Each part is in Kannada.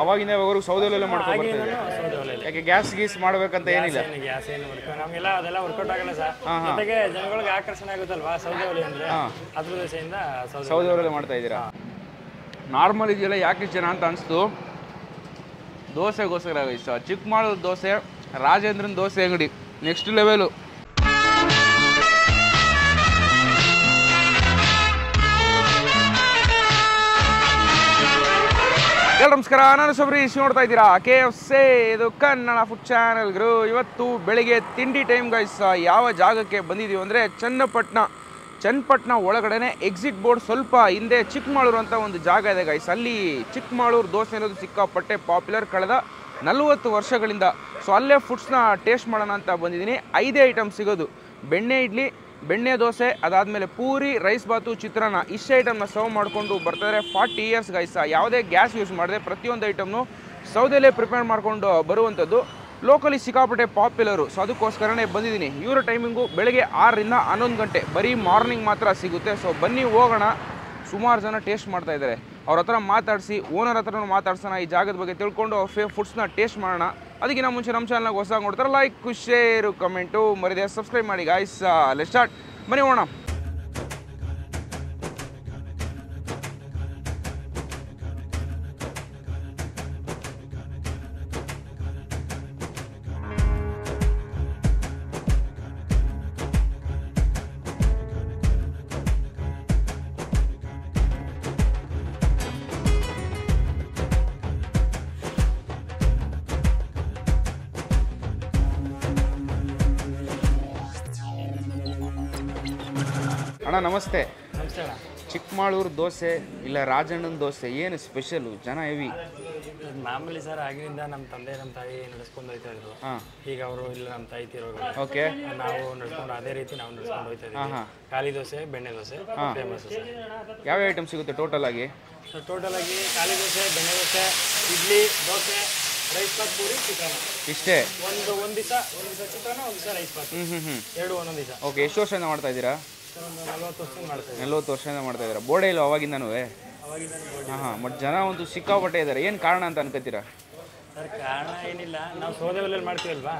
ಅವಾಗಿಂದ ಯಾವಾಗಲೂ ಸೌದೆಲೆಲ್ಲ ಮಾಡ್ಕೊಂಡು ಬರ್ತಾ ಇದ್ದೀರಾ? ಯಾಕೆ ಗ್ಯಾಸ್ ಗೀಸ್ ಮಾಡ್ಬೇಕಂತ ಏನಿಲ್ಲ? ಗ್ಯಾಸ್ ಏನು ನಮಗೆಲ್ಲ ಅದೆಲ್ಲ ವರ್ಕೌಟ್ ಆಗಲ್ಲ ಸರ್. ಜೊತೆಗೆ ಜನಗಳಿಗೆ ಆಕರ್ಷಣೆ ಆಗುತ್ತಲ್ವಾ ಸೌದೆ ಒಲೆ ಅಂದರೆ, ಅದ್ರ ದೋಸೆಯಿಂದ ಸೌದೆ ಒಲೆ ಮಾಡ್ತಾ ಇದ್ದೀರಾ? ನಾರ್ಮಲ್ ಇದೆಯಲ್ಲ ಯಾಕೆ ಜನ ಅಂತ ಅನಿಸ್ತು. ದೋಸೆಗೋಸ್ಕರ ಇಷ್ಟ. ಚಿಕ್ಕಮಗಳೂರು ದೋಸೆ, ರಾಜೇಂದ್ರನ್ ದೋಸೆ ಅಂಗಡಿ ನೆಕ್ಸ್ಟ್ ಲೆವೆಲು. ಎಲ್ಲ ನಮಸ್ಕಾರ, ನಾನು ಸಬರೀಶ್. ನೋಡ್ತಾ ಇದ್ದೀರಾ KFC, ಇದು ಕನ್ನಡ ಫುಡ್ ಚಾನಲ್ಗಳು. ಇವತ್ತು ಬೆಳಿಗ್ಗೆ ತಿಂಡಿ ಟೈಮ್ ಗೈಸ್. ಯಾವ ಜಾಗಕ್ಕೆ ಬಂದಿದ್ದೀವಿ ಅಂದರೆ ಚನ್ನಪಟ್ಟಣ ಒಳಗಡೆನೆ ಎಕ್ಸಿಟ್ ಬೋರ್ಡ್ ಸ್ವಲ್ಪ ಹಿಂದೆ ಚಿಕ್ಕಮಗಳೂರು ಅಂತ ಒಂದು ಜಾಗ ಇದೆ ಗೈಸ್. ಅಲ್ಲಿ ಚಿಕ್ಕಮಗಳೂರು ದೋಸೆ ಅನ್ನೋದು ಸಿಕ್ಕಾಪಟ್ಟೆ ಪಾಪ್ಯುಲರ್ ಕಳೆದ 40 ವರ್ಷಗಳಿಂದ. ಸೊ ಅಲ್ಲೇ ಫುಡ್ಸ್ನ ಟೇಸ್ಟ್ ಮಾಡೋಣ ಅಂತ ಬಂದಿದ್ದೀನಿ. 5 ಐಟಮ್ ಸಿಗೋದು: ಬೆಣ್ಣೆ ಇಡ್ಲಿ, ಬೆಣ್ಣೆ ದೋಸೆ, ಅದಾದಮೇಲೆ ಪೂರಿ, ರೈಸ್ ಬಾತು, ಚಿತ್ರಾನ್ನ. ಇಷ್ಟು ಐಟಮ್ನ ಸರ್ವ್ ಮಾಡಿಕೊಂಡು ಬರ್ತಾರೆ. 40 ಇಯರ್ಸ್ ಗೈಸ. ಯಾವುದೇ ಗ್ಯಾಸ್ ಯೂಸ್ ಮಾಡಿದೆ, ಪ್ರತಿಯೊಂದು ಐಟಮ್ನು ಸೌದೆಲೇ ಪ್ರಿಪೇರ್ ಮಾಡಿಕೊಂಡು ಬರುವಂಥದ್ದು. ಲೋಕಲಿ ಸಿಕ್ಕಾಪಟ್ಟೆ ಪಾಪ್ಯುಲರು. ಸೊ ಅದಕ್ಕೋಸ್ಕರನೇ ಬಂದಿದ್ದೀನಿ. ಇವರ ಟೈಮಿಂಗು ಬೆಳಗ್ಗೆ 6 ರಿಂದ 11 ಗಂಟೆ, ಬರೀ ಮಾರ್ನಿಂಗ್ ಮಾತ್ರ ಸಿಗುತ್ತೆ. ಸೊ ಬನ್ನಿ ಹೋಗೋಣ. ಸುಮಾರು ಜನ ಟೇಸ್ಟ್ ಮಾಡ್ತಾ ಇದ್ದಾರೆ. ಅವ್ರ ಹತ್ರ ಮಾತಾಡಿಸಿ, ಓನರ್ ಹತ್ರನೂ ಮಾತಾಡ್ಸೋಣ, ಈ ಜಾಗದ ಬಗ್ಗೆ ತಿಳ್ಕೊಂಡು ಅವ್ರ ಫುಡ್ಸ್ನ ಟೇಸ್ಟ್ ಮಾಡೋಣ. ಅದಕ್ಕಿಂತ ಮುಂಚೆ ನಮ್ಮ ಚಾನಲ್ಗೆ ಹೊಸ ನೋಡ್ತಾರೆ, ಲೈಕ್, ಶೇರು, ಕಮೆಂಟು ಮರಿದೆ ಸಬ್ಸ್ಕ್ರೈಬ್ ಮಾಡಿ ಗಾಯ್ಸ್. Let's start. ಬನ್ನಿ ಹೋಗೋಣ. ಅಣ್ಣ ನಮಸ್ತೆ. ನಮಸ್ತೆ ಅಣ್ಣ. ಚಿಕ್ಕಮಗಳೂರು ದೋಸೆ ಇಲ್ಲ ರಾಜಣ್ಣನ ದೋಸೆ ಏನು ಸ್ಪೆಷಲು? ಜನ ಹೆವಿ. ಮಾಮೂಲಿ ಸರ್, ಆಗಿನಿಂದ ನಮ್ಮ ತಂದೆ ನಮ್ಮ ತಾಯಿ ನಡೆಸ್ಕೊಂಡು ಹೋಗ್ತಾ ಇದ್ರು. ಈಗ ಅವರು ಇಲ್ಲ, ನಮ್ಮ ತಾಯಿ ತೀರೋರು. ಓಕೆ. ನಾವು ನಡ್ಕೊಂಡು ಅದೇ ರೀತಿ ನಾವು ನಡ್ಸ್ಕೊಂಡು ಹೋಗ್ತಾ ಇದ್ದೀವಿ. ಖಾಲಿ ದೋಸೆ, ಬೆಣ್ಣೆ ದೋಸೆ ಫೇಮಸ್ ಸರ್. ಯಾವ ಐಟಮ್ ಸಿಗುತ್ತೆ ಟೋಟಲ್ ಆಗಿ? ಟೋಟಲ್ ಆಗಿ ಖಾಲಿ ದೋಸೆ, ಬೆಣ್ಣೆ ದೋಸೆ, ಇಡ್ಲಿ, ದೋಸೆ, ರೈಸ್ ಬಾತ್, ಪೂರಿ, ಚಿತ್ರಾನ್ನ. ಇಷ್ಟೇ? ಒಂದು ದಿವಸ ಚಿತ್ರಾನ್ನ, ಒಂದು ದಿವಸ ರೈಸ್ ಬಾತ್, ಎರಡು ಒಂದೊಂದು ದಿವಸ. ಓಕೆ. ಎಷ್ಟು ವರ್ಷದಿಂದ ಮಾಡ್ತಾ ಇದ್ದೀರಾ? 40 ವರ್ಷದಿಂದ ಮಾಡ್ತಾ ಇದ್ದೀವಿ. 40 ವರ್ಷದಿಂದ ಮಾಡ್ತಾ ಇದ್ದೀರಾ. ಬೋರ್ಡೇ ಇಲ್ಲ ಅವಾಗಿಂದನೂ? ಮತ್ತು ಜನ ಒಂದು ಸಿಕ್ಕಾಪಟ್ಟೆ ಇದ್ದಾರೆ. ಏನು ಕಾರಣ ಅಂತ ಅನ್ಕೋತೀರಾ? ಸರ್ ಕಾರಣ ಏನಿಲ್ಲ, ನಾವು ಸೌದೆ ಒಲೆಯಲ್ಲಿ ಮಾಡ್ತೀವಲ್ವಾ,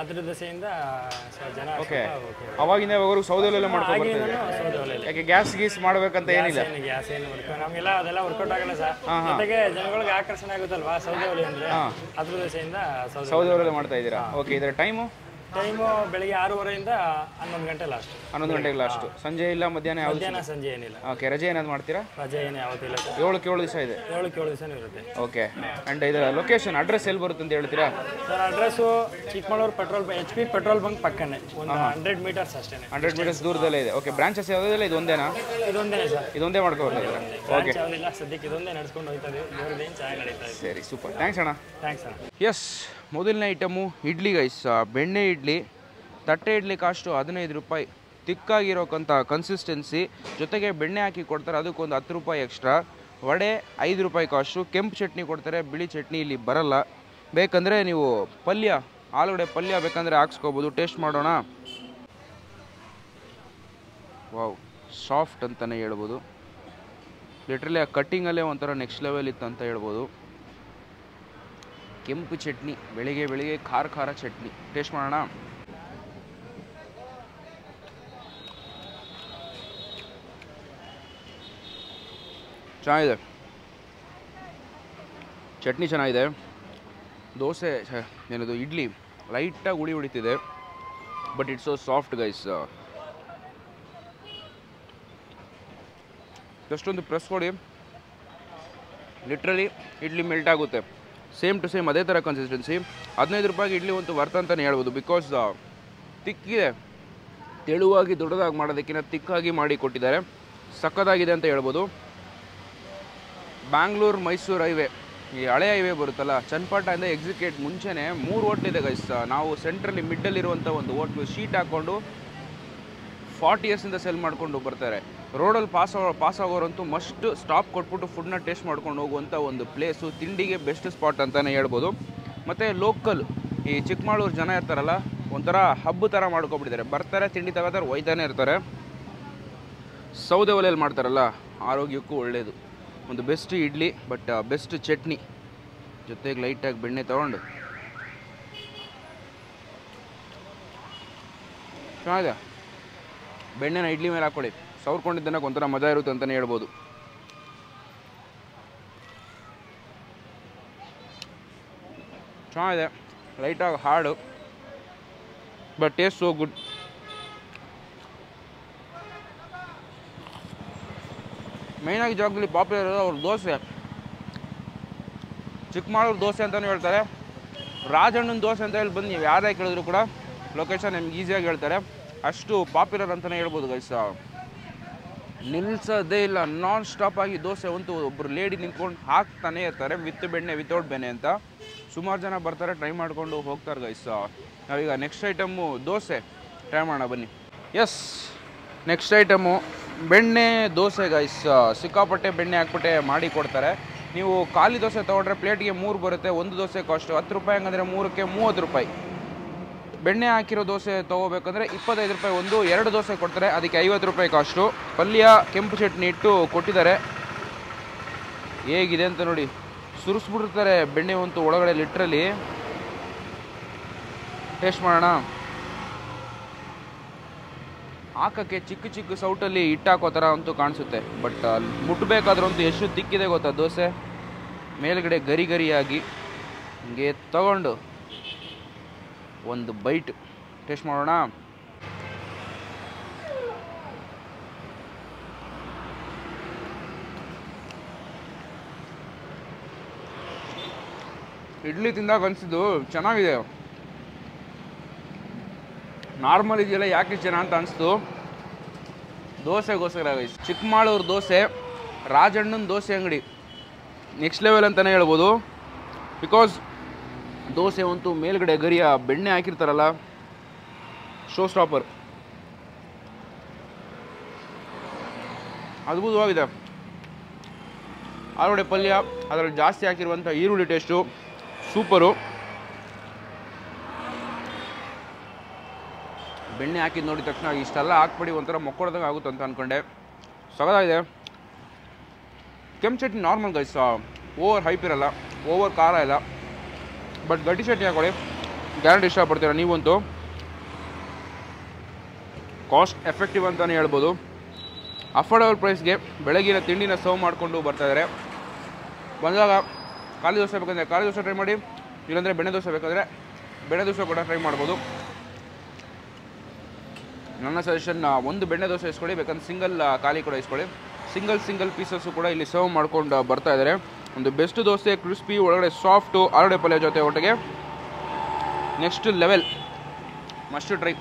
ಅದ್ರ ದಸೆಯಿಂದ ಜನ. ಓಕೆ. ಅವಾಗಿಂದ ಯಾವಾಗಲೂ ಸೌದೆ ಒಲೆ ಮಾಡ್ಕೊಂಡು ಬರ್ತಾ ಇದ್ದೀರಾ? ಸೌದೆ ಒಲೆಯಲ್ಲಿ. ಯಾಕೆ ಗ್ಯಾಸ್ ಗೀಸ್ ಮಾಡ್ಬೇಕಂತ ಏನಿಲ್ಲ? ಗ್ಯಾಸ್ ಏನು ನಮಗೆಲ್ಲ ಅದೆಲ್ಲ ವರ್ಕೌಟ್ ಆಗಲ್ಲ ಸರ್. ಜೊತೆಗೆ ಜನಗಳಿಗೆ ಆಕರ್ಷಣೆ ಆಗುತ್ತಲ್ವಾ ಸೌದೆ ಒಲೆ ಅಂದರೆ, ಅದ್ರ ದಸೆಯಿಂದ ಸೌದೆ ಒಲೆ ಮಾಡ್ತಾ ಇದ್ದೀರಾ? ಓಕೆ. ಇದರ ಟೈಮು ಬೆಳಿಗ್ಗೆ 6:30 11 ಗಂಟೆ ಲಾಸ್ಟ್. 11 ಗಂಟೆಗೆ ಲಾಸ್ಟು. ಸಂಜೆ ಇಲ್ಲ, ಮಧ್ಯಾಹ್ನ ಯಾವುದು? ಮಧ್ಯಾಹ್ನ ಸಂಜೆ ಏನಿಲ್ಲ. ಓಕೆ. ರಜೆ ಏನಾದ್ರು ಮಾಡ್ತೀರಾ? ರಜೆ ಏನು ಯಾವತ್ತಿಲ್ಲ ಸರ್. 7 ದಿವಸ ಇದೆ. 7 ದಿವಸನೂ ಇರುತ್ತೆ. ಓಕೆ. ಆ್ಯಂಡ್ ಇದರ ಲೊಕೇಶನ್ ಅಡ್ರೆಸ್ ಎಲ್ಲಿ ಬರುತ್ತೆ ಅಂತ ಹೇಳ್ತೀರಾ? Sir address Chikkamagaluru HP petrol bunk ಪಕ್ಕನೇ, ಒಂದು 100 ಮೀಟರ್ಸ್ ಅಷ್ಟೇ. 100 ಮೀಟರ್ಸ್ ದೂರದಲ್ಲೇ ಇದೆ. ಓಕೆ. ಬ್ರಾಂಚಸ್ ಯಾವುದಿಲ್ಲ? ಇದು ಒಂದೇನಾ? ಇದೊಂದೇ ಸರ್. ಇದೊಂದೇ ಮಾಡ್ಕೊಳ್ತಾ ಇದ್ದೀರಾ? ಓಕೆ. ಯಾವುದಿಲ್ಲ ಸದ್ಯಕ್ಕೆ, ಇದೊಂದೇ ನಡ್ಸ್ಕೊಂಡು ಹೋಗ್ತಾ ಇದೀವಿ. ದೇವ್ರದೇನು ಚೆನ್ನಾಗಿ ನಡೀತಾ ಇದೆ. ಸರಿ, ಸೂಪರ್. ಥ್ಯಾಂಕ್ಸ್ ಅಣ್ಣ. ಥ್ಯಾಂಕ್ಸ್ ಅಣ್ಣ. ಎಸ್, ಮೊದಲನೇ ಐಟಮು ಇಡ್ಲಿ ಗೈಸ್. ಬೆಣ್ಣೆ ಇಡ್ಲಿ, ತಟ್ಟೆ ಇಡ್ಲಿ ಕಾಸ್ಟು 15 ರೂಪಾಯಿ. ತಿಕ್ಕಾಗಿರೋಕ್ಕಂಥ ಕನ್ಸಿಸ್ಟೆನ್ಸಿ, ಜೊತೆಗೆ ಬೆಣ್ಣೆ ಹಾಕಿ ಕೊಡ್ತಾರೆ, ಅದಕ್ಕೊಂದು 10 ರೂಪಾಯಿ ಎಕ್ಸ್ಟ್ರಾ. ವಡೆ 5 ರೂಪಾಯಿ ಕಾಸ್ಟು. ಕೆಂಪು ಚಟ್ನಿ ಕೊಡ್ತಾರೆ, ಬಿಳಿ ಚಟ್ನಿ ಇಲ್ಲಿ ಬರಲ್ಲ. ಬೇಕಂದರೆ ನೀವು ಪಲ್ಯ, ಆಲೂಗಡ್ಡೆ ಪಲ್ಯ ಬೇಕಂದರೆ ಹಾಕ್ಸ್ಕೋಬೋದು. ಟೇಸ್ಟ್ ಮಾಡೋಣ. ವಾವ್, ಸಾಫ್ಟ್ ಅಂತಲೇ ಹೇಳ್ಬೋದು. ಲಿಟ್ರಲಿ ಆ ಕಟ್ಟಿಂಗಲ್ಲೇ ಒಂಥರ ನೆಕ್ಸ್ಟ್ ಲೆವೆಲ್ ಇತ್ತು ಅಂತ ಹೇಳ್ಬೋದು. ಕೆಂಪು ಚಟ್ನಿ, ಬೆಳಿಗ್ಗೆ ಖಾರ ಚಟ್ನಿ. ಟೇಸ್ಟ್ ಮಾಡೋಣ. ಚೆನ್ನಾಗಿದೆ, ಚಟ್ನಿ ಚೆನ್ನಾಗಿದೆ. ದೋಸೆ ಏನದು ಇಡ್ಲಿ ಲೈಟಾಗಿ ಹುಳಿ ಹೊಡಿತಿದೆ, but it's so soft guys. ಜಸ್ಟೊಂದು ಪ್ರೆಸ್ ಕೊಡಿ, ಲಿಟ್ರಲಿ ಇಡ್ಲಿ ಮೆಲ್ಟ್ ಆಗುತ್ತೆ. ಸೇಮ್ ಟು ಸೇಮ್ ಅದೇ ಥರ ಕನ್ಸಿಸ್ಟೆನ್ಸಿ. 15 ರೂಪಾಯಿಗೆ ಇಡ್ಲಿ ಒಂದು ವರ್ತ್ ಅಂತಲೇ ಹೇಳ್ಬೋದು. ಬಿಕಾಸ್ ತಿಕ್ಕಿದೆ, ತೆಳುವಾಗಿ ದೊಡ್ಡದಾಗಿ ಮಾಡೋದಕ್ಕಿಂತ ತಿಕ್ಕಾಗಿ ಮಾಡಿ ಕೊಟ್ಟಿದ್ದಾರೆ. ಸಕ್ಕತ್ತಾಗಿದೆ ಅಂತ ಹೇಳ್ಬೋದು. ಬ್ಯಾಂಗ್ಳೂರು ಮೈಸೂರು ಹೈವೇ, ಈ ಹಳೆ ಹೈವೇ ಬರುತ್ತಲ್ಲ, ಚನ್ನಪಟ್ಟಣದಿಂದ ಎಕ್ಸಿಟ್ ಮುಂಚೆನೇ 3 ಹೋಟ್ಲಿದೆ ಗೈಸ್. ನಾವು ಸೆಂಟ್ರಲ್ಲಿ ಮಿಡ್ಡಲ್ಲಿರುವಂಥ ಒಂದು ಹೋಟ್ಲು, ಶೀಟ್ ಹಾಕ್ಕೊಂಡು 40 ಇಯರ್ಸಿಂದ ಸೆಲ್ ಮಾಡಿಕೊಂಡು ಬರ್ತಾರೆ. ರೋಡಲ್ಲಿ ಪಾಸ್ ಆಗೋರಂತೂ ಮಸ್ಟ್ ಸ್ಟಾಪ್ ಕೊಟ್ಬಿಟ್ಟು ಫುಡ್ನ ಟೇಸ್ಟ್ ಮಾಡ್ಕೊಂಡು ಹೋಗುವಂಥ ಒಂದು ಪ್ಲೇಸು. ತಿಂಡಿಗೆ ಬೆಸ್ಟ್ ಸ್ಪಾಟ್ ಅಂತಲೇ ಹೇಳ್ಬೋದು. ಮತ್ತು ಲೋಕಲ್ ಈ ಚಿಕ್ಕಮಗಳೂರು ಜನ ಇರ್ತಾರಲ್ಲ, ಒಂಥರ ಹಬ್ಬ ಥರ ಮಾಡ್ಕೊಬಿಟ್ಟಿದ್ದಾರೆ. ಬರ್ತಾರೆ, ತಿಂಡಿ ತಗೋತಾರೆ, ಒಯ್ತಾನೆ ಇರ್ತಾರೆ. ಸೌದೆ ಒಲೆಯಲ್ಲಿ ಮಾಡ್ತಾರಲ್ಲ, ಆರೋಗ್ಯಕ್ಕೂ ಒಳ್ಳೆಯದು. ಒಂದು best idli, but best chutney ಜೊತೆಗೆ ಲೈಟಾಗಿ ಬೆಣ್ಣೆ ತೊಗೊಂಡು ಚೆನ್ನಾಗಿದೆ. ಬೆಣ್ಣೆನ ಇಡ್ಲಿ ಮೇಲೆ ಹಾಕ್ಕೊಳ್ಳಿ, ಸವ್ರ್ಕೊಂಡಿದ್ದನಕ್ಕೆ ಒಂಥರ ಮಜಾ ಇರುತ್ತೆ ಅಂತಲೇ ಹೇಳ್ಬೋದು. ಚೆನ್ನಾಗಿದೆ, ಲೈಟಾಗಿ hard, but taste so good. ಮೇಯ್ನಾಗಿ ಜಾಗದಲ್ಲಿ ಪಾಪ್ಯುಲರ್ ಇರೋದು ಅವ್ರ ದೋಸೆ. ಚಿಕ್ಕಮಗಳೂರು ದೋಸೆ ಅಂತಲೂ ಹೇಳ್ತಾರೆ, ರಾಜಣ್ಣನ ದೋಸೆ ಅಂತ ಹೇಳಿ ಬಂದು ನೀವು ಯಾರೇ ಕೇಳಿದ್ರು ಕೂಡ ಲೊಕೇಶನ್ ನಿಮ್ಗೆ ಈಸಿಯಾಗಿ ಹೇಳ್ತಾರೆ. ಅಷ್ಟು ಪಾಪ್ಯುಲರ್ ಅಂತಲೇ ಹೇಳ್ಬೋದು ಗೈಸ್. ನಿಲ್ಲಿಸೋದೇ ಇಲ್ಲ, ನಾನ್ ಸ್ಟಾಪ್ ಆಗಿ ದೋಸೆ ಅಂತೂ ಒಬ್ಬರು ಲೇಡಿ ನಿಂತ್ಕೊಂಡು ಹಾಕ್ತಾನೆ ಇರ್ತಾರೆ, ವಿತ್ ಬೆಣ್ಣೆ ವಿತೌಟ್ ಬೆಣ್ಣೆ ಅಂತ. ಸುಮಾರು ಜನ ಬರ್ತಾರೆ, ಟ್ರೈ ಮಾಡಿಕೊಂಡು ಹೋಗ್ತಾರೆ ಗೈಸ್. ನಾವೀಗ ನೆಕ್ಸ್ಟ್ ಐಟಮ್ಮು ದೋಸೆ ಟ್ರೈ ಮಾಡೋಣ ಬನ್ನಿ. ಎಸ್, ನೆಕ್ಸ್ಟ್ ಐಟಮು ಬೆಣ್ಣೆ ದೋಸೆ ಗೈಸ್. ಸಿಕ್ಕಾಪಟ್ಟೆ ಬೆಣ್ಣೆ ಹಾಕ್ಬಿಟ್ಟೆ ಮಾಡಿ ಕೊಡ್ತಾರೆ. ನೀವು ಖಾಲಿ ದೋಸೆ ತೊಗೊಂಡ್ರೆ ಪ್ಲೇಟ್ಗೆ 3 ಬರುತ್ತೆ. ಒಂದು ದೋಸೆ ಕಾಸ್ಟು 10 ರೂಪಾಯಿ, ಹಂಗಂದರೆ 3ಕ್ಕೆ 30 ರೂಪಾಯಿ. ಬೆಣ್ಣೆ ಹಾಕಿರೋ ದೋಸೆ ತೊಗೋಬೇಕಂದ್ರೆ 25 ರೂಪಾಯಿ ಒಂದು. 2 ದೋಸೆ ಕೊಡ್ತಾರೆ, ಅದಕ್ಕೆ 50 ರೂಪಾಯಿ ಕಾಸ್ಟು. ಪಲ್ಯ ಕೆಂಪು ಚಟ್ನಿ ಇಟ್ಟು ಕೊಟ್ಟಿದ್ದಾರೆ. ಹೇಗಿದೆ ಅಂತ ನೋಡಿ, ಸುರಿಸ್ಬಿಟ್ಟಿರ್ತಾರೆ ಬೆಣ್ಣೆ ಅಂತೂ ಒಳಗಡೆ ಲಿಟ್ರಲಿ. ಟೇಸ್ಟ್ ಮಾಡೋಣ. ಹಾಕೋಕ್ಕೆ ಚಿಕ್ಕ ಚಿಕ್ಕ ಸೌಟಲ್ಲಿ ಇಟ್ಟಾಕೋ ಥರ ಅಂತೂ ಕಾಣಿಸುತ್ತೆ, ಬಟ್ ಮುಟ್ಟಬೇಕಾದ್ರೂ ಅಂತೂ ಎಷ್ಟು ತಿಕ್ಕಿದೆ ಗೊತ್ತಾ ದೋಸೆ. ಮೇಲ್ಗಡೆ ಗರಿ ಗರಿಯಾಗಿ ಹಿಂಗೆ ತಗೊಂಡು ಒಂದು ಬೈಟ್ ಟೇಸ್ಟ್ ಮಾಡೋಣ. ಇಡ್ಲಿ ತಿಂದಾಗ ಅನಿಸಿದ್ದು ಚೆನ್ನಾಗಿದೆ. ನಾರ್ಮಲ್ ಇದೆಯಲ್ಲ ಯಾಕೆ ಜನ ಅಂತ ಅನಿಸ್ತು. ದೋಸೆಗೋಸ್ಕರ ಗೈಸ್, ಚಿಕ್ಕಮಗಳೂರು ದೋಸೆ, ರಾಜಣ್ಣನ ದೋಸೆ ಅಂಗಡಿ ನೆಕ್ಸ್ಟ್ ಲೆವೆಲ್ ಅಂತಲೇ ಹೇಳ್ಬೋದು. ಬಿಕಾಸ್ ದೋಸೆ ಅಂತೂ ಮೇಲ್ಗಡೆ ಗರಿಯ ಬೆಣ್ಣೆ ಹಾಕಿರ್ತಾರಲ್ಲ, ಶೋ ಸ್ಟಾಪರ್. ಅದ್ಭುತವಾಗಿದೆ. ಆಲೂಗಡ್ಡೆ ಪಲ್ಯ, ಅದರಲ್ಲಿ ಜಾಸ್ತಿ ಹಾಕಿರುವಂಥ ಈರುಳ್ಳಿ ಟೇಸ್ಟು ಸೂಪರು. ಬೆಣ್ಣೆ ಹಾಕಿದ್ದು ನೋಡಿದ ತಕ್ಷಣ ಇಷ್ಟೆಲ್ಲ ಹಾಕ್ಬಿಡಿ ಒಂಥರ ಮೊಕ್ಕೊಡ್ದಂಗೆ ಆಗುತ್ತೆ ಅಂತ ಅಂದ್ಕೊಂಡೆ. ಸಗದಾಗಿದೆ. ಕೆಂಪು chutney normal guys, over hype ಇರಲ್ಲ, ಓವರ್ ಖಾರ ಇಲ್ಲ, ಬಟ್ ಗಟ್ಟಿ ಚಟ್ನಿ ಹಾಕೊಳ್ಳಿ, ಗ್ಯಾರಂಟಿ ಇಷ್ಟಪಡ್ತೀರ ನೀವಂತೂ. ಕಾಸ್ಟ್ ಎಫೆಕ್ಟಿವ್ ಅಂತಲೇ ಹೇಳ್ಬೋದು. ಅಫೋರ್ಡಬಲ್ ಪ್ರೈಸ್ಗೆ ಬೆಳಗಿನ ತಿಂಡಿನ ಸರ್ವ್ ಮಾಡಿಕೊಂಡು ಬರ್ತಾಯಿದ್ದಾರೆ. ಬಂದಾಗ ಖಾಲಿ ದೋಸೆ ಬೇಕಂದರೆ ಖಾಲಿ ದೋಸೆ ಟ್ರೈ ಮಾಡಿ, ಇಲ್ಲಾಂದರೆ ಬೆಣ್ಣೆ ದೋಸೆ ಬೇಕಾದರೆ ಬೆಣ್ಣೆ ದೋಸೆ ಕೂಡ ಟ್ರೈ ಮಾಡ್ಬೋದು. ನನ್ನ ಸಜೆಷನ್, ಒಂದು ಬೆಣ್ಣೆ ದೋಸೆ ಇಸ್ಕೊಳ್ಳಿ, ಬೇಕಂದ್ರೆ ಸಿಂಗಲ್ ಖಾಲಿ ಕೂಡ ಇಸ್ಕೊಳ್ಳಿ. ಸಿಂಗಲ್ ಪೀಸಸ್ಸು ಕೂಡ ಇಲ್ಲಿ ಸರ್ವ್ ಮಾಡ್ಕೊಂಡು ಬರ್ತಾ ಇದ್ದಾರೆ. ಒಂದು ಬೆಸ್ಟ್ ದೋಸೆ, ಕ್ರಿಸ್ಪಿ, ಒಳಗಡೆ ಸಾಫ್ಟು, ಆಲೂಗಡ್ಡೆ ಪಲ್ಯ ಜೊತೆ ಒಟ್ಟಿಗೆ next level, must try.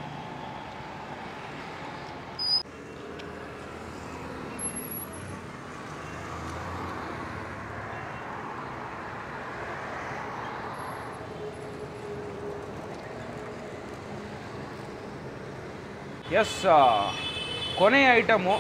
Yes, ಕೊನೆಯ ಐಟಮು.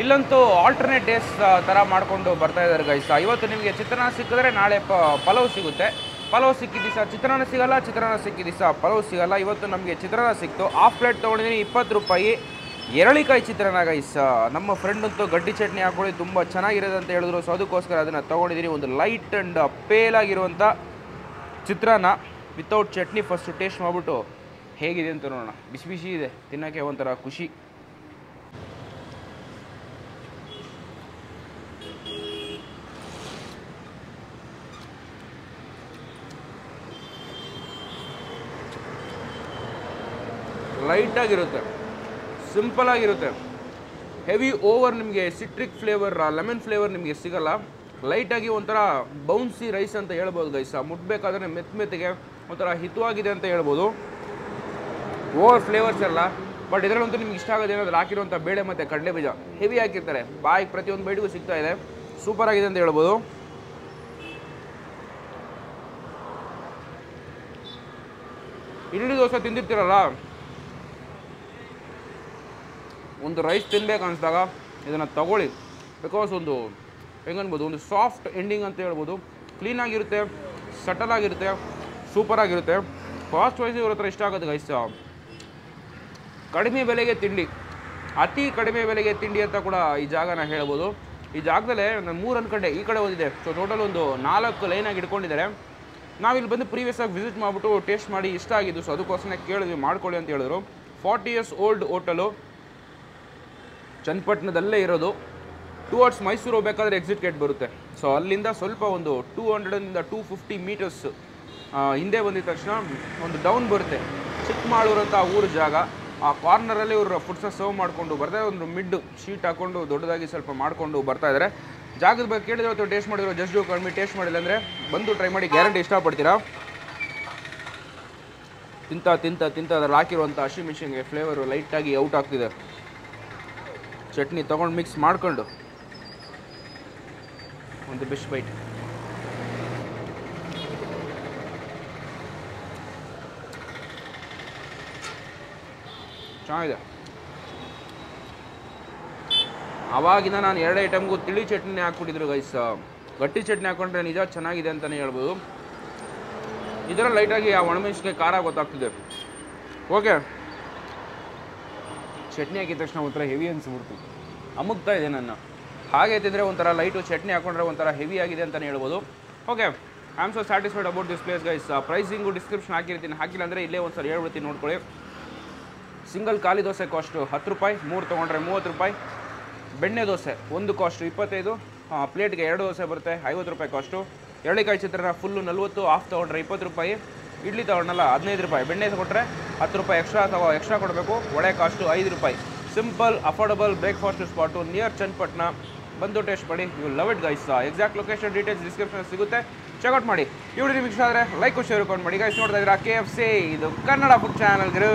ಇಲ್ಲಂತೂ ಆಲ್ಟರ್ನೇಟ್ ಡೇಸ್ ಥರ ಮಾಡಿಕೊಂಡು ಬರ್ತಾ ಇದ್ದಾರೆ ಗೈಸ್. ಇವತ್ತು ನಿಮಗೆ ಚಿತ್ರಾನ್ನ ಸಿಕ್ಕಿದ್ರೆ ನಾಳೆ ಪಲಾವ್ ಸಿಗುತ್ತೆ, ಪಲಾವ್ ಸಿಕ್ಕಿದ ದಿವಸ ಚಿತ್ರಾನ್ನ ಸಿಗಲ್ಲ, ಚಿತ್ರಾನ್ನ ಸಿಕ್ಕಿದ ದಿವಸ ಪಲಾವ್ ಸಿಗಲ್ಲ. ಇವತ್ತು ನಮಗೆ ಚಿತ್ರಾನ್ನ ಸಿಕ್ತು. ಹಾಫ್ ಪ್ಲೇಟ್ ತೊಗೊಂಡಿದ್ದೀನಿ, 20 ರೂಪಾಯಿ. ಎರಳಿಕಾಯಿ ಚಿತ್ರಾನ್ನ ಗೈಸ್. ನಮ್ಮ ಫ್ರೆಂಡ್ ಅಂತೂ ಗಡ್ಡಿ ಚಟ್ನಿ ಹಾಕೊಳ್ಳಿ ತುಂಬ ಚೆನ್ನಾಗಿರೋದು ಅಂತ ಹೇಳಿದ್ರು, ಸೊ ಅದಕ್ಕೋಸ್ಕರ ಅದನ್ನು ತೊಗೊಂಡಿದ್ದೀನಿ. ಒಂದು ಲೈಟ್ ಆ್ಯಂಡ್ ಪೇಲಾಗಿರುವಂಥ chitranna without chutney. First taste ಮಾಡಿಬಿಟ್ಟು ಹೇಗಿದೆ ಅಂತ ನೋಡೋಣ. ಬಿಸಿ ಬಿಸಿ ಇದೆ, ತಿನ್ನೋಕ್ಕೆ ಒಂಥರ ಖುಷಿ. ಲೈಟಾಗಿರುತ್ತೆ, ಸಿಂಪಲಾಗಿರುತ್ತೆ. ಹೆವಿ ಓವರ್ ನಿಮಗೆ ಸಿಟ್ರಿಕ್ ಫ್ಲೇವರ್, ಲೆಮನ್ ಫ್ಲೇವರ್ ನಿಮಗೆ ಸಿಗಲ್ಲ. ಲೈಟಾಗಿ ಒಂಥರ ಬೌನ್ಸಿ ರೈಸ್ ಅಂತ ಹೇಳ್ಬೋದು ಗೈಸ್. ಮುಟ್ಬೇಕಾದ್ರೆ ಮೆತ್ತಗೆ ಒಂಥರ ಹಿತವಾಗಿದೆ ಅಂತ ಹೇಳ್ಬೋದು. ಓವರ್ ಫ್ಲೇವರ್ಸ್ ಎಲ್ಲ, ಬಟ್ ಇದರಲ್ಲಂತೂ ನಿಮ್ಗೆ ಇಷ್ಟ ಆಗೋದು ಏನಾದರೂ ಹಾಕಿರುವಂಥ ಬೇಳೆ ಮತ್ತು ಕಡಲೆ ಬೀಜ ಹೆವಿ ಹಾಕಿರ್ತಾರೆ. ಬಾಯಿಗೆ ಪ್ರತಿಯೊಂದು ಬೈಟಿಗೂ ಸಿಗ್ತಾ ಇದೆ. ಸೂಪರ್ ಆಗಿದೆ ಅಂತ ಹೇಳ್ಬೋದು. ಇಡ್ಲಿ ದೋಸೆ ತಿಂದಿರ್ತೀರಲ್ಲ, ಒಂದು ರೈಸ್ ತಿನ್ಬೇಕು ಅನಿಸಿದಾಗ ಇದನ್ನು ತಗೊಳ್ಳಿ. ಬಿಕಾಸ್ ಒಂದು ಹೆಂಗನ್ಬೋದು, ಒಂದು ಸಾಫ್ಟ್ ಎಂಡಿಂಗ್ ಅಂತ ಹೇಳ್ಬೋದು. ಕ್ಲೀನಾಗಿರುತ್ತೆ, ಸಟಲ್ ಆಗಿರುತ್ತೆ, ಸೂಪರಾಗಿರುತ್ತೆ. ಕಾಸ್ಟ್ ವೈಸ್ ಇವ್ರ ಹತ್ರ ಇಷ್ಟ ಆಗೋದು ಗೈಸ್. ಕಡಿಮೆ ಬೆಲೆಗೆ ತಿಂಡಿ, ಅತಿ ಕಡಿಮೆ ಬೆಲೆಗೆ ತಿಂಡಿ ಅಂತ ಕೂಡ ಈ ಜಾಗನ ಹೇಳ್ಬೋದು. ಈ ಜಾಗದಲ್ಲೇ ನಾನು 3 ಅನ್ಕಂಡೆ, ಈ ಕಡೆ ಓದಿದೆ. ಸೊ ಟೋಟಲ್ ಒಂದು 4 ಲೈನಾಗಿ ಇಟ್ಕೊಂಡಿದ್ದಾರೆ. ನಾವಿಲ್ಲಿ ಬಂದು ಪ್ರೀವಿಯಸ್ ಆಗಿ ವಿಸಿಟ್ ಮಾಡಿಬಿಟ್ಟು ಟೇಸ್ಟ್ ಮಾಡಿ ಇಷ್ಟ ಆಗಿದ್ದು. ಸೊ ಅದಕ್ಕೋಸ್ಕರ ಕೇಳಿದ್ವಿ ಮಾಡ್ಕೊಳ್ಳಿ ಅಂತ ಹೇಳಿದ್ರು. 40 years ಓಲ್ಡ್ ಹೋಟೆಲು, ಚನ್ನಪಟ್ಟಣದಲ್ಲೇ ಇರೋದು. ಟುವರ್ಡ್ಸ್ ಮೈಸೂರು ಹೋಗ್ಬೇಕಾದ್ರೆ ಎಕ್ಸಿಟ್ ಗೇಟ್ ಬರುತ್ತೆ. ಸೊ ಅಲ್ಲಿಂದ ಸ್ವಲ್ಪ ಒಂದು 200 to 250 meters ಹಿಂದೆ ಬಂದಿದ ತಕ್ಷಣ ಒಂದು ಡೌನ್ ಬರುತ್ತೆ. ಚಿಕ್ಕಮಾಳೂರು ಅಂತ ಊರು ಜಾಗ. ಆ ಕಾರ್ನರಲ್ಲಿ ಇವರು ಫುಡ್ಸನ್ನ ಸರ್ವ್ ಮಾಡಿಕೊಂಡು ಬರ್ತಾರೆ. ಒಂದು ಮಿಡ್ ಶೀಟ್ ಹಾಕ್ಕೊಂಡು ದೊಡ್ಡದಾಗಿ ಸ್ವಲ್ಪ ಮಾಡಿಕೊಂಡು ಬರ್ತಾ ಇದ್ದಾರೆ. ಜಾಗದ ಬಗ್ಗೆ ಕೇಳಿದ್ರೆ ಅಥವಾ ಟೇಸ್ಟ್ ಮಾಡಿದ್ರು ಜಸ್ಟ್ ಡೂ ಕಡಿಮೆ. ಟೇಸ್ಟ್ ಮಾಡಿಲ್ಲ ಅಂದರೆ ಬಂದು ಟ್ರೈ ಮಾಡಿ, ಗ್ಯಾರಂಟಿ ಇಷ್ಟಪಡ್ತೀರಾ. ತಿಂತ ಅದ್ರಲ್ಲಿ ಹಾಕಿರುವಂಥ ಹಸಿಮೆಣಸಿನ್ಕಾಯಿ ಫ್ಲೇವರು ಲೈಟಾಗಿ ಔಟ್ ಆಗ್ತಿದೆ. ಚಟ್ನಿ ತೊಗೊಂಡು ಮಿಕ್ಸ್ ಮಾಡ್ಕೊಂಡು ಒಂದು ಬಿಶ್ ಬೈಟ್. ಚೆನ್ನಾಗಿದೆ. ಆವಾಗಿನ ನಾನು 2 ಐಟಮ್ಗೂ ತಿಳಿ ಚಟ್ನಿ ಹಾಕ್ಬಿಟ್ಟಿದ್ರು ಗೈಸ್. ಗಟ್ಟಿ ಚಟ್ನಿ ಹಾಕ್ಕೊಂಡ್ರೆ ನಿಜ ಚೆನ್ನಾಗಿದೆ ಅಂತಲೇ ಹೇಳ್ಬೋದು. ಇದರಲ್ಲಿ ಲೈಟಾಗಿ ಆ ಒಣಮೆಣಸಿನ್ಕಾಯಿ ಖಾರ ಗೊತ್ತಾಗ್ತಿದೆ. ಓಕೆ, ಚಟ್ನಿ ಹಾಕಿದ ತಕ್ಷಣ ಒಂಥರ ಹೆವಿ ಅನಿಸ್ಬಿಡ್ತು, ಅಮುಗ್ತಾ ಇದೆ ನನ್ನ. ಹಾಗೆ ತಿಂದರೆ ಒಂಥರ ಲೈಟು, ಚಟ್ನಿ ಹಾಕೊಂಡ್ರೆ ಒಂಥರ ಹೆವಿ ಆಗಿದೆ ಅಂತಲೇ ಹೇಳ್ಬೋದು. Okay, I am so satisfied about this place guys. Pricing description ಹಾಕಿರ್ತೀನಿ, ಹಾಕಿಲ್ಲ ಅಂದರೆ ಇಲ್ಲೇ ಒಂದು ಸರಿ ಹೇಳ್ಬಿಡ್ತೀನಿ ನೋಡ್ಕೊಳ್ಳಿ. ಸಿಂಗಲ್ ಖಾಲಿ ದೋಸೆ ಕಾಸ್ಟು 10 ರೂಪಾಯಿ, 3 ತೊಗೊಂಡ್ರೆ 30 ರೂಪಾಯಿ. ಬೆಣ್ಣೆ ದೋಸೆ ಒಂದು ಕಾಸ್ಟು 25, ಪ್ಲೇಟ್ಗೆ 2 ದೋಸೆ ಬರುತ್ತೆ 50 ರೂಪಾಯಿ ಕಾಸ್ಟು. ಎಳ್ಳಿಕಾಯಿ ಚಿತ್ರಾನ್ನ ಫುಲ್ಲು 40, ಹಾಫ್ ತೊಗೊಂಡ್ರೆ 20 ರೂಪಾಯಿ. ಇಡ್ಲಿ ತೊಗೊಂಡಲ್ಲ 15 ರೂಪಾಯಿ. ಬೆಣ್ಣೆ ಕೊಟ್ಟರೆ 10 ರೂಪಾಯಿ ಎಕ್ಸ್ಟ್ರಾ ಕೊಡಬೇಕು. ವಡೆ ಕಾಸ್ಟು 5 ರೂಪಾಯಿ. Simple affordable breakfast spot near Channapatna. ಬಂದು ಟೇಸ್ಟ್ ಮಾಡಿ, you love it guys. Exact location details description ಸಿಗುತ್ತೆ, ಚೆಕ್ಔಟ್ ಮಾಡಿ. ಈ ವಿಡಿಯೋ ನಿಮಗೆ ಇಷ್ಟ ಆದರೆ ಲೈಕ್ ಶೇರ್ ಮಾಡಿ ಗೈಸ್. ನೋಡ್ತಾ ಇದ್ದೀರಾ KFC, ಇದು ಕನ್ನಡ ಫುಡ್ ಚಾನಲ್ ಗುರು.